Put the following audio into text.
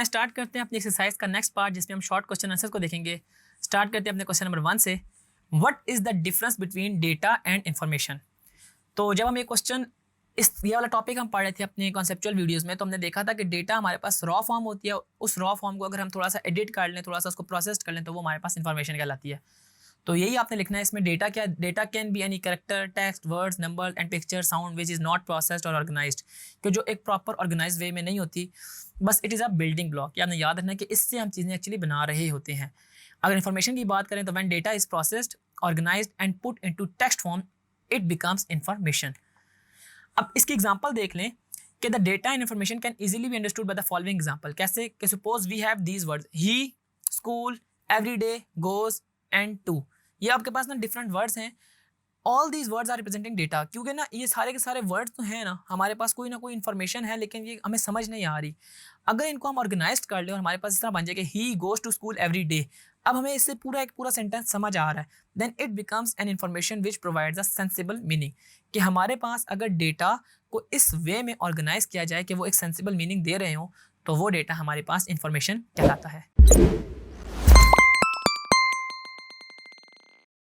आए स्टार्ट करते हैं अपनी एक्सरसाइज का नेक्स्ट पार्ट, जिसमें हम शॉर्ट क्वेश्चन आंसर्स को देखेंगे। स्टार्ट करते हैं अपने क्वेश्चन नंबर 1 से। What is the difference between data and information. तो जब हम ये क्वेश्चन ये वाला टॉपिक हम पढ़ रहे थे अपने कॉन्सेप्चुअल वीडियोस में, तो हमने देखा था कि डेटा हमारे पास रॉ फॉर्म होती है। उस रॉ फॉर्म को अगर हम थोड़ा सा एडिट कर लें, थोड़ा सा उसको प्रोसेस कर लें, तो वो हमारे पास इन्फॉर्मेशन कहलाती है। तो यही आपने लिखना है इसमें। डेटा क्या, data can be any character, text, words, number and picture, sound which is not processed और ऑर्गेनाइज्ड, कि जो एक प्रॉपर ऑर्गेनाइज वे में नहीं होती, बस it is a building block. ये आपने याद रखना है कि इससे हम चीज़ें एक्चुअली बना रहे होते हैं। अगर इन्फॉर्मेशन की बात करें तो when data is processed, organised and put into text form, it becomes information. अब इसकी एग्जांपल देख लें कि the data and information can easily be understood by the following example. कैसे कि suppose we have these words, he, school, everyday, goes and to. ये आपके पास ना डिफरेंट वर्ड्स हैं। All these words are representing data, क्योंकि ना ये सारे के सारे वर्ड्स तो हैं ना, हमारे पास कोई ना कोई इन्फॉर्मेशन है, लेकिन ये हमें समझ नहीं आ रही। अगर इनको हम ऑर्गेनाइज कर लें और हमारे पास इस तरह बन जाए कि he goes to school every day, अब हमें इससे एक पूरा सेंटेंस समझ आ रहा है, then it becomes an information which provides a sensible meaning. कि हमारे पास अगर डेटा को इस वे में ऑर्गेनाइज किया जाए कि वो एक सेंसिबल मीनिंग दे रहे हो, तो वो डेटा हमारे पास इंफॉर्मेशन कहलाता है।